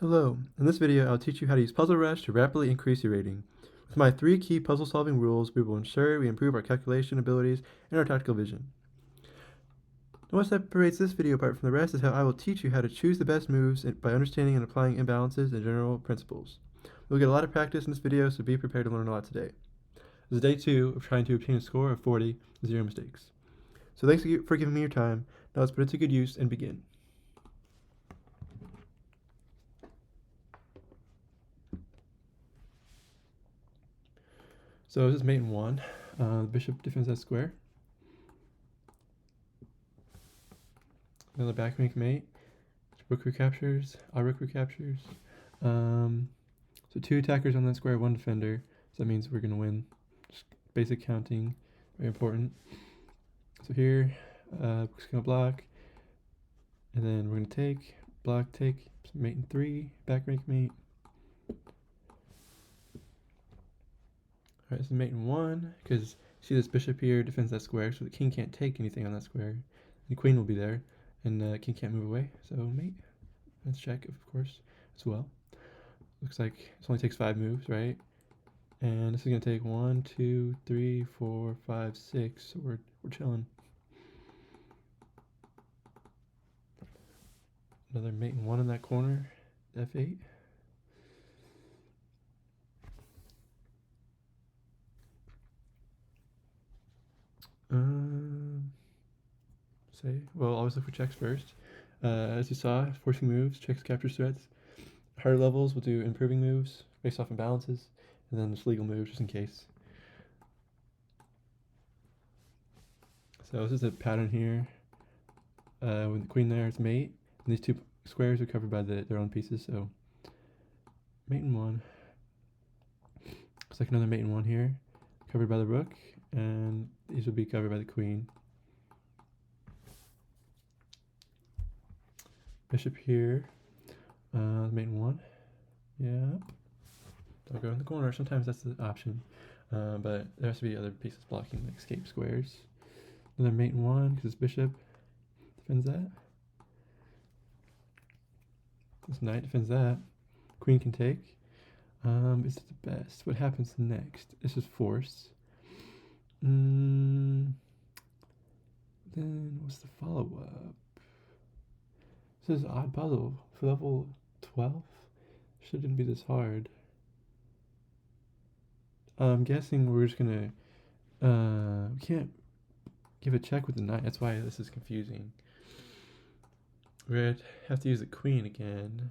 Hello, in this video I'll teach you how to use Puzzle Rush to rapidly increase your rating. With my 3 key puzzle solving rules, we will ensure we improve our calculation abilities and our tactical vision. And what separates this video apart from the rest is how I will teach you how to choose the best moves by understanding and applying imbalances and general principles. We'll get a lot of practice in this video, so be prepared to learn a lot today. This is day 2 of trying to obtain a score of 40 with 0 mistakes. So thanks for giving me your time. Now let's put it to good use and begin. So this is mate in 1. The bishop defends that square. Another back rank mate. Rook recaptures. Our rook recaptures. So 2 attackers on that square, 1 defender. So that means we're going to win. Just basic counting. Very important. So here, rook's going to block. And then we're going to take. Block, take. So mate in 3. Back rank mate. Alright, this is mate in 1, because see this bishop here defends that square, so the king can't take anything on that square. And the queen will be there, and the king can't move away, so mate. Let's check, of course, as well. Looks like this only takes 5 moves, right? And this is going to take 1, 2, 3, 4, 5, 6, so we're chilling. Another mate in 1 in that corner, f8. Well, always look for checks first. As you saw, forcing moves, checks capture threats. Higher levels will do improving moves based off imbalances, and then just legal moves just in case. So this is a pattern here. With the queen there, it's mate, and these 2 squares are covered by their own pieces, so mate in 1. Looks like another mate in 1 here, covered by the rook, and these will be covered by the queen. Bishop here, mate in 1. Yep. Don't go in the corner. Sometimes that's the option, but there has to be other pieces blocking, like escape squares. Another mate in 1 because this bishop defends that. This knight defends that. Queen can take. Is it the best? What happens next? This is force. Then what's the follow-up? This is an odd puzzle for level 12. Shouldn't be this hard. I'm guessing we're just gonna we can't give a check with the knight. That's why this is confusing. We're gonna have to use the queen again.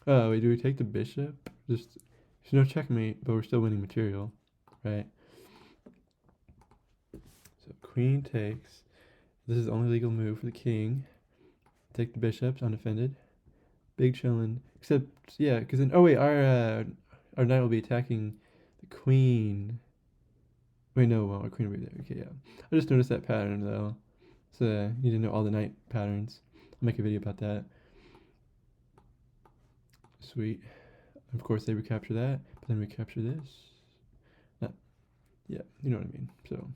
Oh, wait, do we take the bishop? There's no checkmate, but we're still winning material, right? So queen takes. This is the only legal move for the king. Take the bishops undefended. Big chillin'. Except, yeah, because then, oh wait, our knight will be attacking the queen. Wait, no, well, our queen will be there. Okay, yeah. I just noticed that pattern, though. So, you didn't know all the knight patterns. I'll make a video about that. Sweet. Of course, they recapture that, but then we capture this. Yeah, you know what I mean. So,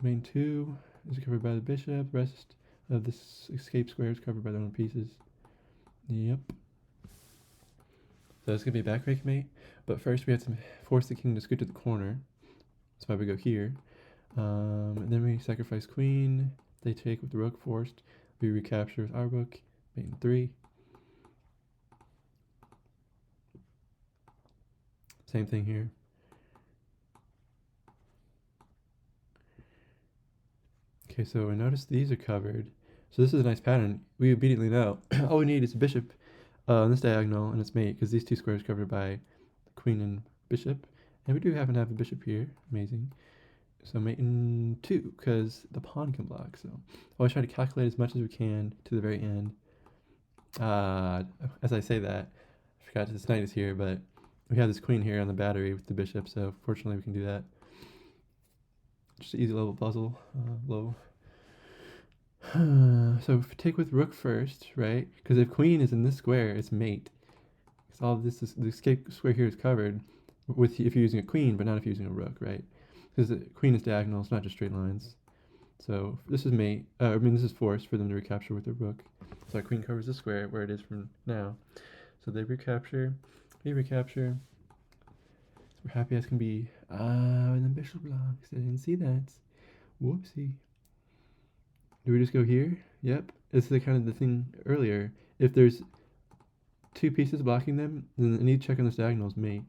main 2 is covered by the bishop. The rest of this escape square is covered by their own pieces. Yep. So it's going to be a back rake mate, but first we have to force the king to scoot to the corner. That's why we go here. And then we sacrifice queen. They take with the rook forced. We recapture with our rook. Mate in 3. Same thing here. Okay, so I notice these are covered. So this is a nice pattern. We immediately know. All we need is a bishop on this diagonal and its mate, because these 2 squares are covered by the queen and bishop. And we do happen to have a bishop here. Amazing. So mate in 2, because the pawn can block. So always try to calculate as much as we can to the very end. As I say that, I forgot this knight is here, but we have this queen here on the battery with the bishop, so fortunately we can do that. Just an easy level puzzle. Low. So if we take with rook first, right? Because if queen is in this square, it's mate. Because all of this is, the escape square here is covered with if you're using a queen, but not if you're using a rook, right? Because the queen is diagonal, it's not just straight lines. So this is mate. This is forced for them to recapture with their rook. So our queen covers the square where it is from now. So they recapture. We recapture. So we're happy as can be. And then bishop blocks. I didn't see that. Whoopsie. Do we just go here? Yep. It's the kind of the thing earlier. If there's two pieces blocking them, then any check on this diagonal is mate.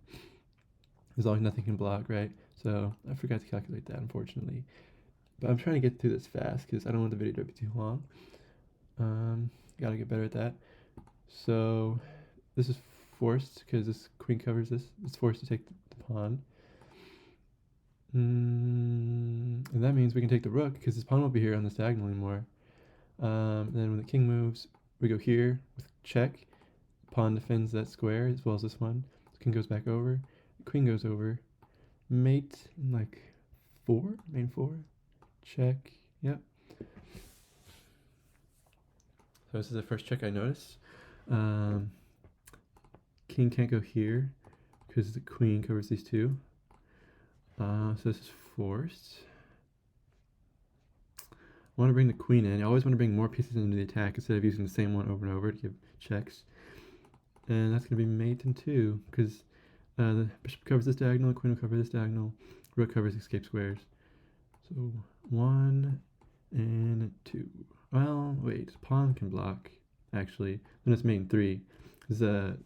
As long as nothing can block, right? So I forgot to calculate that, unfortunately. But I'm trying to get through this fast because I don't want the video to be too long. Gotta get better at that. So this is forced because this queen covers this. It's forced to take the pawn. And that means we can take the rook because this pawn won't be here on this diagonal anymore. Then when the king moves, we go here with check. Pawn defends that square as well as this one. The king goes back over. The queen goes over. Mate in like 4, main 4. Check. Yep. So this is the first check I noticed. King can't go here because the queen covers these two. So this is forced. I want to bring the queen in. I always want to bring more pieces into the attack instead of using the same one over and over to give checks. And that's going to be mate in 2 because the bishop covers this diagonal, the queen will cover this diagonal, rook covers escape squares. So 1 and 2. Well, wait, pawn can block, actually. Then it's mate in 3. Because the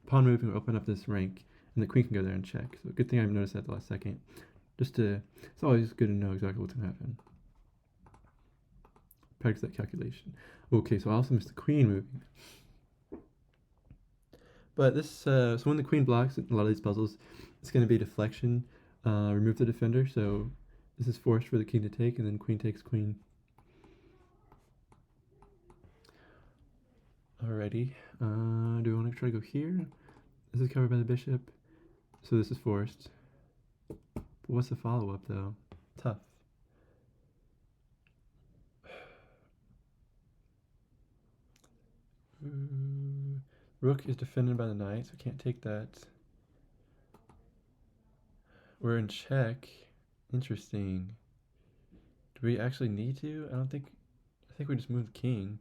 pawn moving will open up this rank, and the queen can go there and check. So good thing I noticed that at the last second. It's always good to know exactly what's going to happen. Practice that calculation. Okay, so I also missed the queen moving. But this, so when the queen blocks in a lot of these puzzles, it's going to be deflection, remove the defender. So this is forced for the king to take, and then queen takes queen. Alrighty. Do we want to try to go here? This is covered by the bishop, so this is forced. But what's the follow-up, though? Tough. Rook is defended by the knight, so can't take that. We're in check. Interesting. Do we actually need to? I think we just move the king.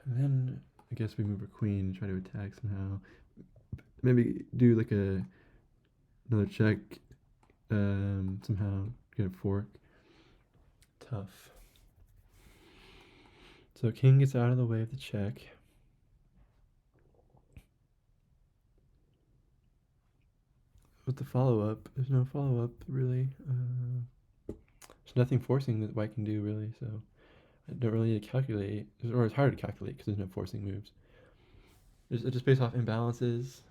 And then I guess we move our queen and try to attack somehow. Maybe do like another check. Somehow get a fork. Tough. So king gets out of the way of the check. With the follow-up, there's no follow-up really. There's nothing forcing that white can do really, so I don't really need to calculate, or it's hard to calculate because there's no forcing moves. It's just based off imbalances,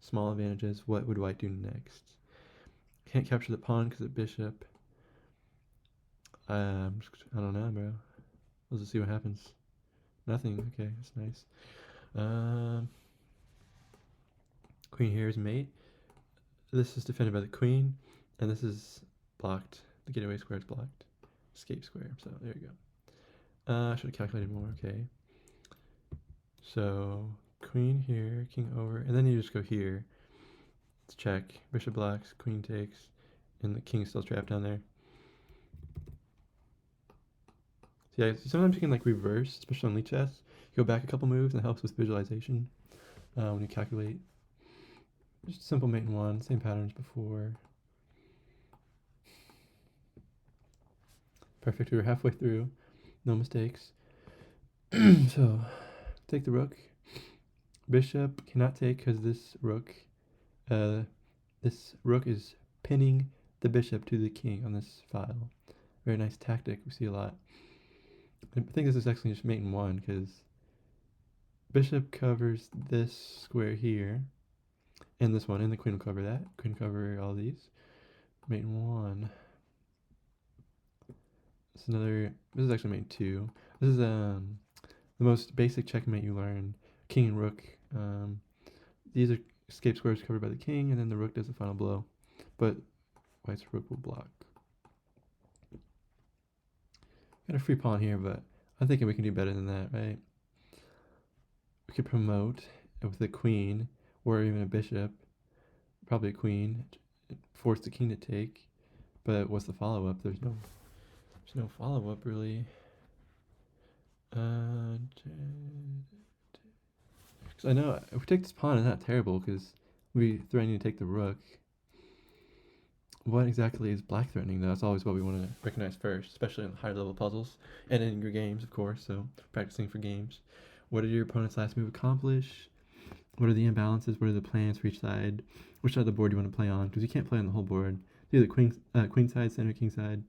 small advantages. What would white do next? Can't capture the pawn because of bishop. I don't know, bro. Let's just see what happens. Nothing. Okay, that's nice. Queen here is mate. This is defended by the queen, and this is blocked. The getaway square is blocked. Escape square. So there you go. I should have calculated more. Okay. So queen here, king over, and then you just go here. Let's check. Bishop blocks, queen takes, and the king is still trapped down there. So yeah, sometimes you can like reverse, especially on lichess. You go back a couple moves, and it helps with visualization when you calculate. Just simple mate in 1, same pattern as before. Perfect. We were halfway through, no mistakes. So take the rook. Bishop cannot take because this rook is pinning the bishop to the king on this file. Very nice tactic. We see a lot. I think this is actually just mate in 1 because bishop covers this square here and this one, and the queen will cover that. Queen cover all these. Mate in 1. This is actually mate in 2. This is the most basic checkmate you learn. King and rook. These are escape squares covered by the king, and then the rook does the final blow. But white's rook will block. Got a free pawn here, but I'm thinking we can do better than that, right? We could promote with a queen, or even a bishop. Probably a queen. Force the king to take. But what's the follow-up? There's no follow-up really. So I know if we take this pawn, it's not terrible because we threatening to take the rook. What exactly is black threatening though? That's always what we want to recognize first, especially in higher level puzzles and in your games, of course. So practicing for games. What did your opponent's last move accomplish? What are the imbalances? What are the plans for each side? Which side of the board do you want to play on? Because you can't play on the whole board. Do the queen side, center, king side. And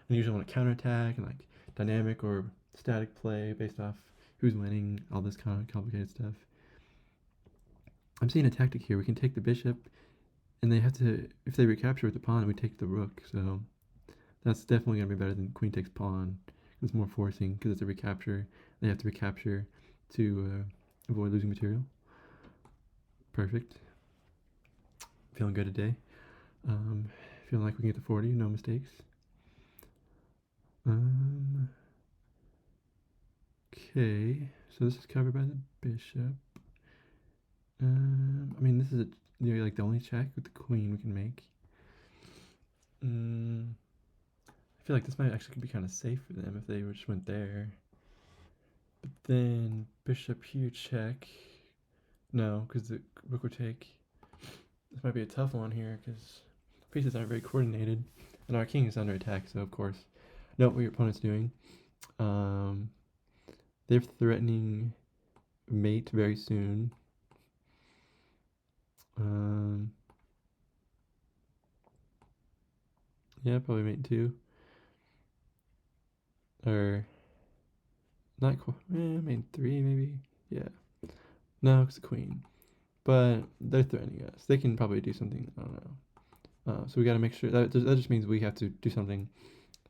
you usually want to counterattack and like dynamic or static play based off who's winning, all this kind of complicated stuff. I'm seeing a tactic here. We can take the bishop, and they have to, if they recapture with the pawn, we take the rook. So that's definitely going to be better than queen takes pawn. It's more forcing because it's a recapture. They have to recapture to avoid losing material. Perfect. Feeling good today. Feeling like we can get to 40, no mistakes. Okay, so this is covered by the bishop. I mean, this is like the only check with the queen we can make. I feel like this might actually be kind of safe for them if they just went there. But then bishop here check. No, because the rook would take. This might be a tough one here because pieces aren't very coordinated, and our king is under attack. So of course, note what your opponent's doing. They're threatening mate very soon. Yeah, probably mate 2. Or not quite. Mate 3 maybe. Yeah. No, it's the queen. But they're threatening us. They can probably do something. I don't know. So we got to make sure that just means we have to do something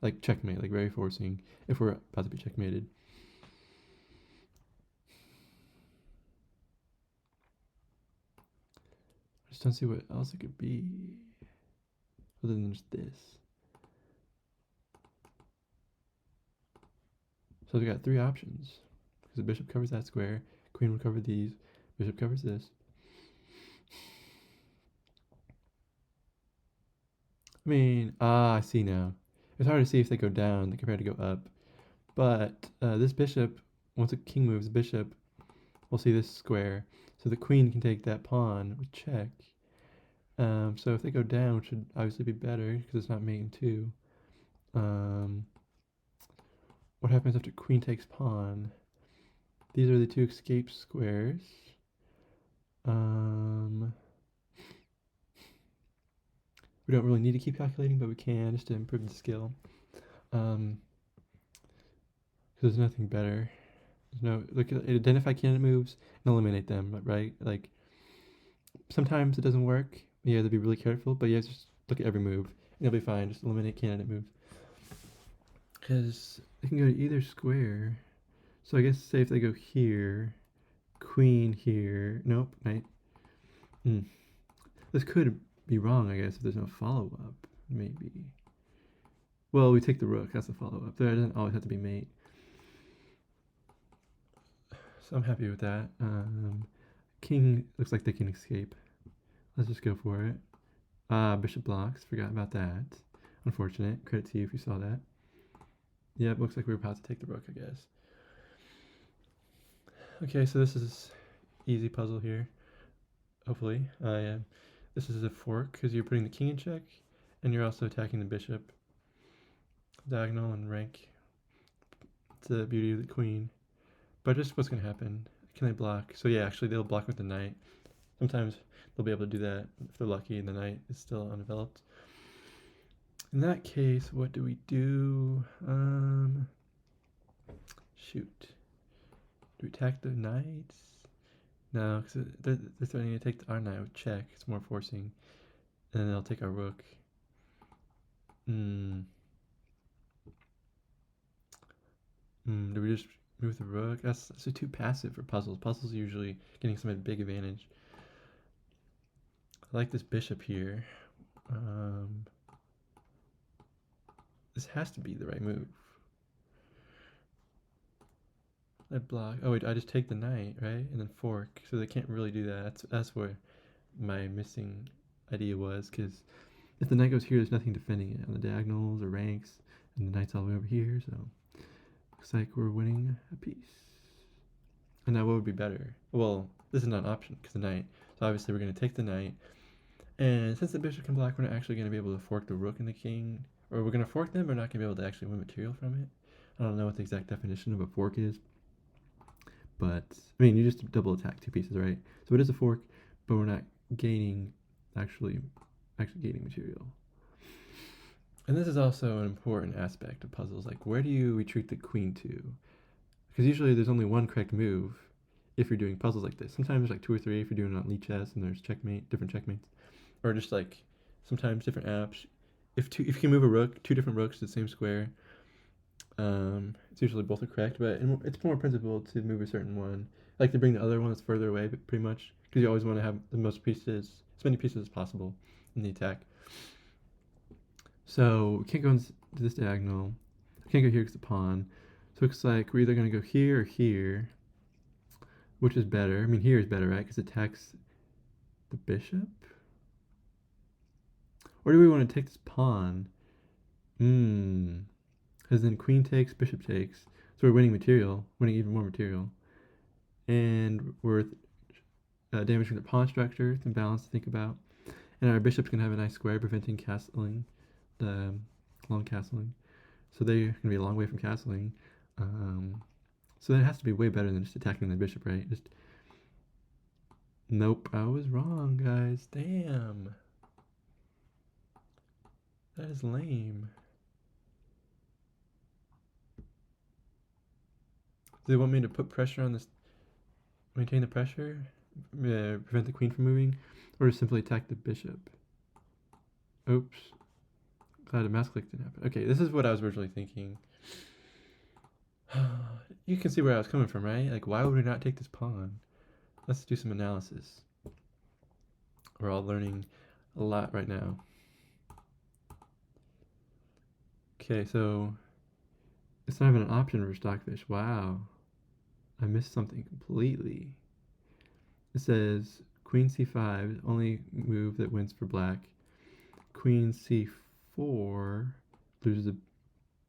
like checkmate, like very forcing if we're about to be checkmated. I just don't see what else it could be other than just this. So we got 3 options because the bishop covers that square, queen would cover these, bishop covers this. I mean, I see now. It's hard to see if they go down compared to go up. But this bishop, once a king moves, the bishop will see this square. So the queen can take that pawn with check. So if they go down, which should obviously be better because it's not mate 2. What happens after queen takes pawn? These are the 2 escape squares. We don't really need to keep calculating, but we can just to improve the skill. Because there's nothing better. Look at identify candidate moves and eliminate them, right? Like sometimes it doesn't work. You have to be really careful, but you have to just look at every move and you'll be fine. Just eliminate candidate moves. Because they can go to either square. So I guess say if they go here, queen here. Nope, knight. This could be wrong, I guess, if there's no follow-up. Maybe. Well, we take the rook. That's the follow-up. There doesn't always have to be mate. So I'm happy with that. King looks like they can escape. Let's just go for it. Bishop blocks. Forgot about that. Unfortunate. Credit to you if you saw that. Yeah, it looks like we're about to take the rook, I guess. Okay, so this is easy puzzle here. Hopefully. Yeah. This is a fork because you're putting the king in check and you're also attacking the bishop. Diagonal and rank. It's the beauty of the queen. But just what's going to happen? Can they block? So yeah, actually they'll block with the knight. Sometimes they'll be able to do that if they're lucky and the knight is still undeveloped. In that case, what do we do? Shoot. Do we attack the knights? No, because they're threatening to take our knight with check. It's more forcing. And then they'll take our rook. Do we just move the rook? That's too passive for puzzles. Puzzles are usually getting some big advantage. I like this bishop here. This has to be the right move. I block. Oh wait, I just take the knight, right? And then fork. So they can't really do that. That's where my missing idea was, because if the knight goes here, there's nothing defending it on the diagonals or ranks, and the knight's all the way over here, so looks like we're winning a piece. And now what would be better? Well, this is not an option because the knight. So obviously we're going to take the knight. And since the bishop can block, we're not actually going to be able to fork the rook and the king. Or we're going to fork them, but not going to be able to actually win material from it. I don't know what the exact definition of a fork is. But, I mean, you just double attack two pieces, right? So it is a fork, but we're not gaining, actually gaining material. And this is also an important aspect of puzzles. Like, where do you retreat the queen to? Because usually there's only one correct move if you're doing puzzles like this. Sometimes there's like 2 or 3 if you're doing it on Lichess and there's different checkmates. Or just like sometimes different apps. If you can move a rook, 2 different rooks to the same square, it's usually both are correct, but it's more principle to move a certain one. Like to bring the other one that's further away, but pretty much, because you always want to have the most pieces, as many pieces as possible in the attack. So we can't go into this diagonal. I can't go here because the pawn. So it looks like we're either going to go here or here. Which is better? I mean, here is better, right? Because it attacks the bishop? Or do we want to take this pawn? Because then queen takes, bishop takes. So we're winning material, winning even more material. And we're damaging the pawn structure. It's imbalance to think about. And our bishop's going to have a nice square preventing castling, the long castling. So they're going to be a long way from castling. So that has to be way better than just attacking the bishop, right? Just nope, I was wrong, guys. Damn. That is lame. Do they want me to put pressure on this, maintain the pressure, prevent the queen from moving, or just simply attack the bishop? Oops. Glad a mouse click didn't happen. Okay, this is what I was originally thinking. You can see where I was coming from, right? Like, why would we not take this pawn? Let's do some analysis. We're all learning a lot right now. Okay, so it's not even an option for Stockfish. Wow. I missed something completely. It says Queen c5, only move that wins for black. Queen c4 loses a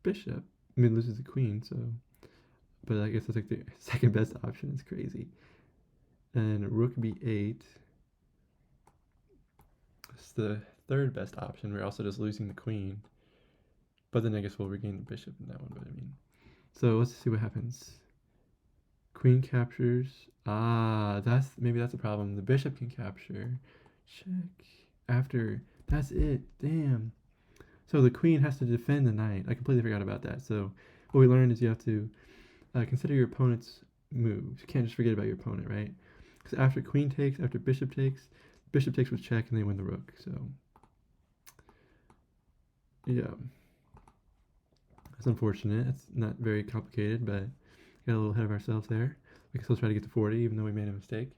bishop. I mean, loses the queen, so. But I guess that's like the second best option. It's crazy. And rook b8. It's the third best option. We're also just losing the queen. But then I guess we'll regain the bishop in that one. But I mean, so let's see what happens. Queen captures. Maybe that's a problem. The bishop can capture. Check. After. That's it. Damn. So the queen has to defend the knight. I completely forgot about that. So what we learned is you have to consider your opponent's moves. You can't just forget about your opponent, right? Because after queen takes, after bishop takes with check, and they win the rook. So yeah, that's unfortunate. It's not very complicated, but got a little ahead of ourselves there. We can still try to get to 40, even though we made a mistake.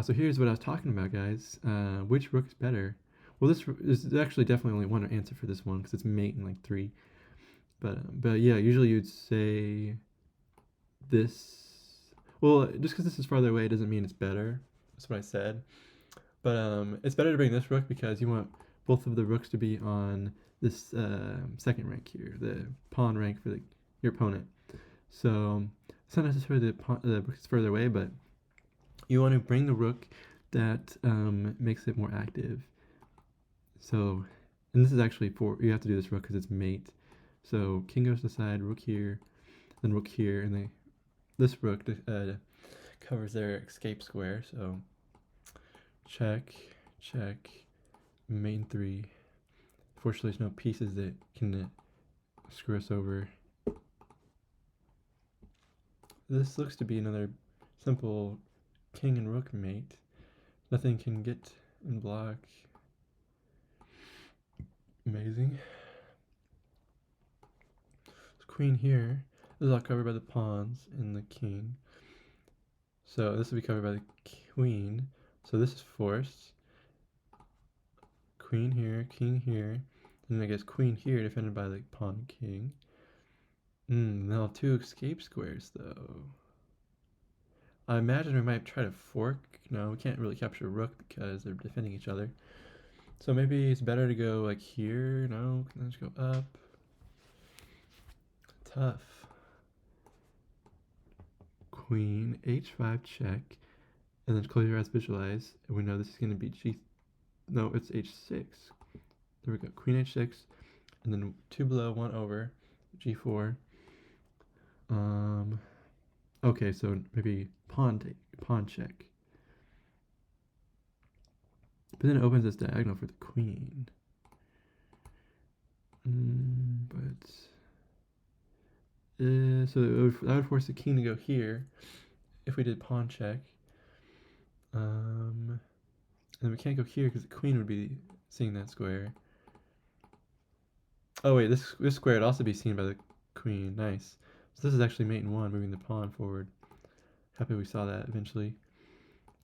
So here's what I was talking about, guys. Which rook is better? Well, this is actually definitely only one answer for this one because it's mate in like 3. But yeah, usually you'd say this. Well, just because this is farther away doesn't mean it's better. That's what I said. But it's better to bring this rook because you want both of the rooks to be on this second rank here, the pawn rank for your opponent. So it's not necessarily the rook is further away, but you want to bring the rook that makes it more active. So, and this is actually you have to do this rook because it's mate. So king goes to the side, rook here, then rook here, and this rook covers their escape square. So check, check, mate in 3. Fortunately, there's no pieces that can screw us over. This looks to be another simple king and rook mate. Nothing can get and block. Amazing. Queen here. This is all covered by the pawns and the king. So this will be covered by the queen. So this is forced. Queen here, king here. And I guess queen here defended by the pawn and king. Now 2 escape squares though. I imagine we might try to fork. No, we can't really capture rook because they're defending each other. So maybe it's better to go like here. No, let's go up. Tough. Queen, h5 check, and then close your eyes, visualize, and we know this is going to be g. No, it's h6. There we go. Queen h6, and then 2 below, 1 over, g4. Okay, so maybe pawn check. But then it opens this diagonal for the queen. But so that would force the king to go here if we did pawn check. And then we can't go here because the queen would be seeing that square. Oh wait, this square would also be seen by the queen. Nice. So this is actually mate in 1, moving the pawn forward. Happy we saw that eventually.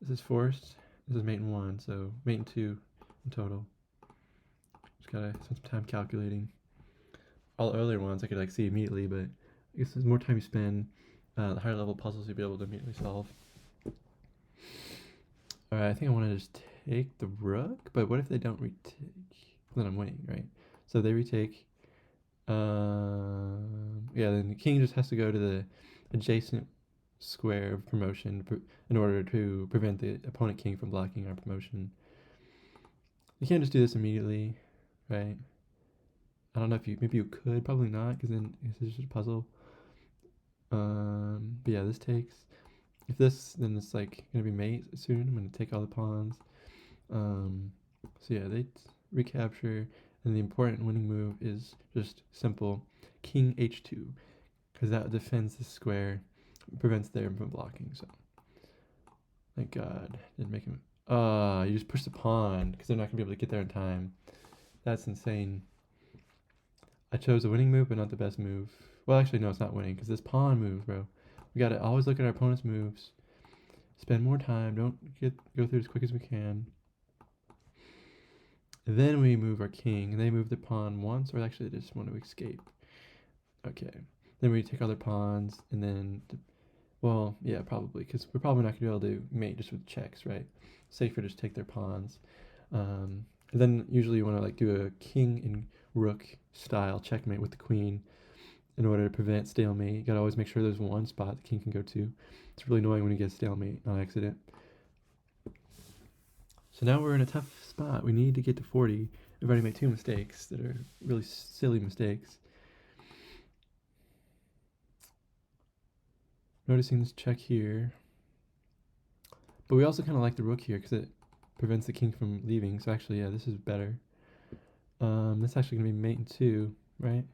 This is forced. This is mate in 1, so mate in 2 in total. Just gotta spend some time calculating. All earlier ones I could like see immediately, but I guess the more time you spend, the higher level puzzles you'll be able to immediately solve. Alright, I think I want to just take the rook, but what if they don't retake? Then I'm winning, right? So they retake. Yeah, then the king just has to go to the adjacent square of promotion in order to prevent the opponent king from blocking our promotion. You can't just do this immediately, right? I don't know if maybe you could, probably not, because then it's just a puzzle. But yeah, this takes. If this, then it's like gonna be mate soon. I'm gonna take all the pawns. So yeah, they recapture, and the important winning move is just simple, king h2, because that defends the square, prevents them from blocking. So thank God, didn't make him. You just push the pawn because they're not gonna be able to get there in time. That's insane. I chose a winning move, but not the best move. Well, actually, no, it's not winning because this pawn move, bro. We gotta always look at our opponent's moves. Spend more time. Don't go through as quick as we can. And then we move our king, and they move the pawn once, or actually they just want to escape. Okay. Then we take all their pawns, and then, well, yeah, probably, because we're probably not going to be able to mate just with checks, right? Safer to just take their pawns. And then usually you want to like do a king and rook style checkmate with the queen in order to prevent stalemate. You gotta always make sure there's one spot the king can go to. It's really annoying when you get stalemate on accident. So now we're in a tough spot. We need to get to 40. We've already made 2 mistakes that are really silly mistakes. Noticing this check here. But we also kind of like the rook here because it prevents the king from leaving. So actually, yeah, this is better. This is actually going to be mate in 2, right?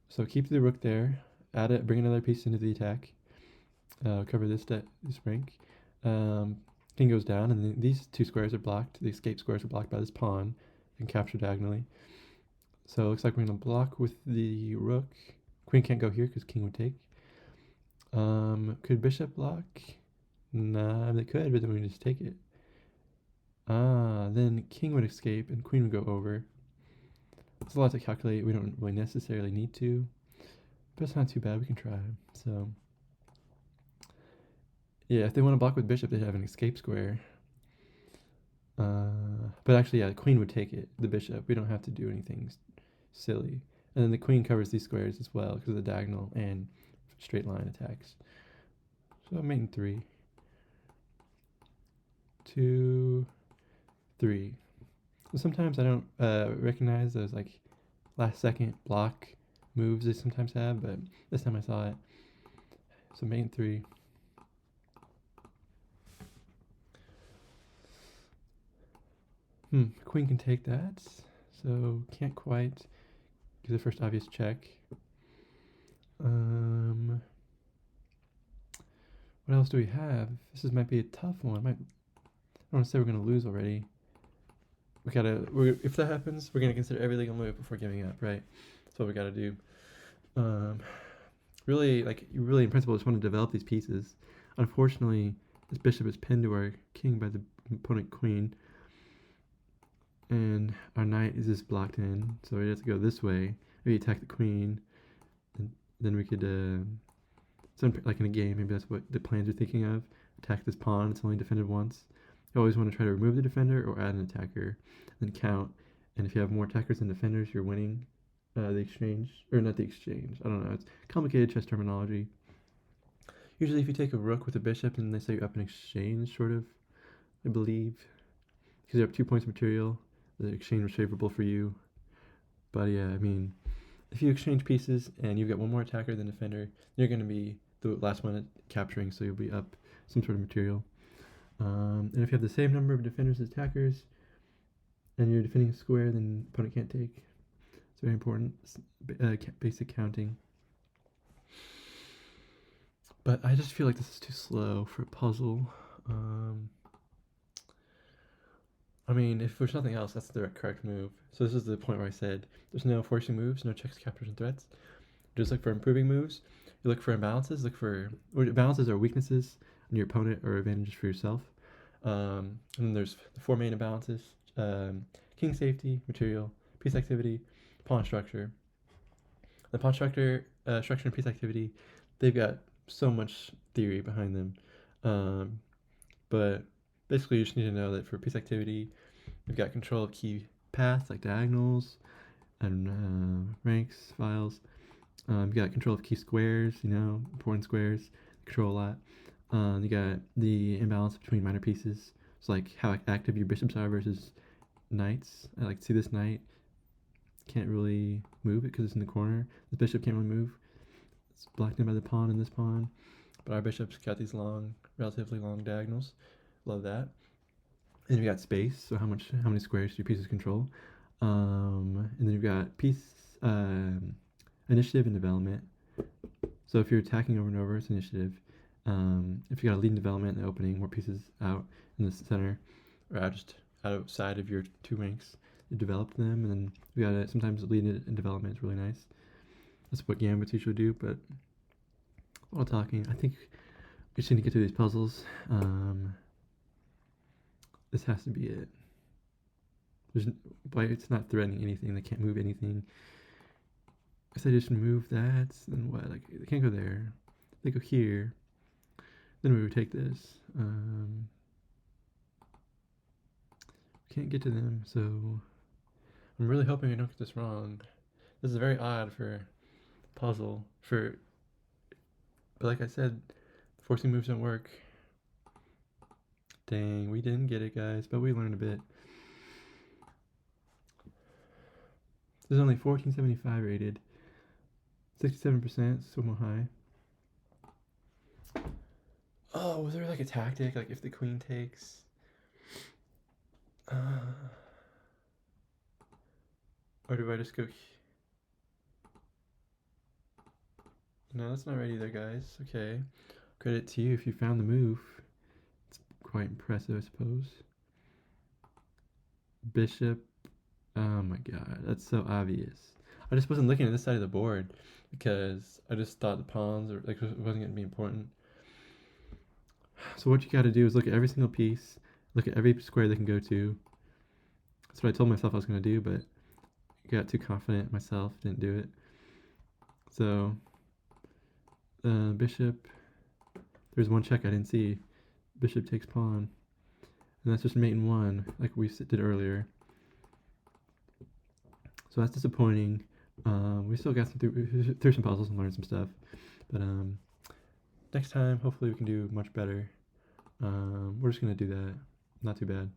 So keep the rook there. Add it. Bring another piece into the attack. Cover this rank. King goes down, and these 2 squares are blocked. The escape squares are blocked by this pawn. You can capture diagonally. So it looks like we're going to block with the rook. Queen can't go here because king would take. Could bishop block? Nah, they could, but then we just take it. Then king would escape and queen would go over. It's a lot to calculate. We don't really necessarily need to, but it's not too bad. We can try. So yeah, if they want to block with bishop, they have an escape square. But actually, yeah, the queen would take it, the bishop. We don't have to do anything silly. And then the queen covers these squares as well because of the diagonal and straight line attacks. So mate in 3. 2, 3. Sometimes I don't recognize those like last second block moves they sometimes have, but this time I saw it. So mate in 3. Queen can take that, so can't quite give the first obvious check. What else do we have? This might be a tough one. I don't want to say we're gonna lose already. If that happens, we're gonna consider every legal move before giving up, right? That's what we gotta do. Really in principle, just want to develop these pieces. Unfortunately, this bishop is pinned to our king by the opponent queen, and our knight is just blocked in, so we have to go this way. Maybe attack the queen, and then we could, like in a game, maybe that's what the plans are thinking of. Attack this pawn, it's only defended once. You always want to try to remove the defender or add an attacker, then count. And if you have more attackers than defenders, you're winning the exchange, or not the exchange. I don't know. It's complicated chess terminology. Usually, if you take a rook with a bishop and they say you're up in exchange, sort of, I believe, because you have 2 points of material, the exchange was favorable for you. But yeah, I mean, if you exchange pieces and you've got one more attacker than defender, you're going to be the last one at capturing, so you'll be up some sort of material. And if you have the same number of defenders as attackers, and you're defending a square, then opponent can't take. It's very important. Basic counting. But I just feel like this is too slow for a puzzle. I mean, if there's nothing else, that's the correct move. So this is the point where I said there's no forcing moves, no checks, captures, and threats. Just look for improving moves. You look for imbalances. Look for imbalances or weaknesses in your opponent or advantages for yourself. And then there's the 4 main imbalances: king safety, material, piece activity, pawn structure. The pawn structure and piece activity, they've got so much theory behind them. But basically, you just need to know that for piece activity, you've got control of key paths like diagonals and ranks, files. You got control of key squares, important squares, control a lot. You got the imbalance between minor pieces. It's like how active your bishops are versus knights. I like to see this knight can't really move it because it's in the corner. The bishop can't really move. It's blocked in by the pawn and this pawn. But our bishop's got these relatively long diagonals. Love that. And you've got space, so how many squares do your pieces control? And then you've got initiative and development. So if you're attacking over and over, it's initiative. If you got a lead in development in the opening, more pieces out in the center, or just outside of your 2 ranks, you develop them, and then we got to sometimes lead in development is really nice. That's what gambits usually do, but while talking, I think we just need to get through these puzzles. This has to be it. It's not threatening anything. They can't move anything. If they just move that, then what? Like, they can't go there. They go here. Then we would take this. Can't get to them, so I'm really hoping I don't get this wrong. This is very odd for a puzzle. But like I said, forcing moves don't work. Dang, we didn't get it, guys, but we learned a bit. There's only 1475 rated. 67%, somewhat high. Oh, was there like a tactic? Like if the queen takes... or do I just go... No, that's not right either, guys. Okay. Credit to you if you found the move. It's quite impressive, I suppose. Bishop. Oh my god, that's so obvious. I just wasn't looking at this side of the board because I just thought the pawns wasn't going to be important. So what you got to do is look at every single piece, look at every square they can go to. That's what I told myself I was going to do, but I got too confident myself, didn't do it. So, bishop, there's one check I didn't see. Bishop takes pawn. And that's just mate in 1, like we did earlier. So that's disappointing. We still got through some puzzles and learned some stuff. But next time, hopefully we can do much better. We're just going to do that. Not too bad.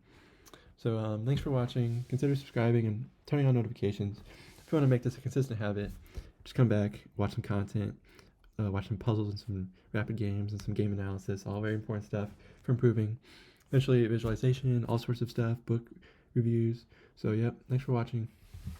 So thanks for watching. Consider subscribing and turning on notifications. If you want to make this a consistent habit, just come back, watch some content, watch some puzzles and some rapid games and some game analysis. All very important stuff for improving. Eventually visualization, all sorts of stuff, book reviews. So yep, thanks for watching.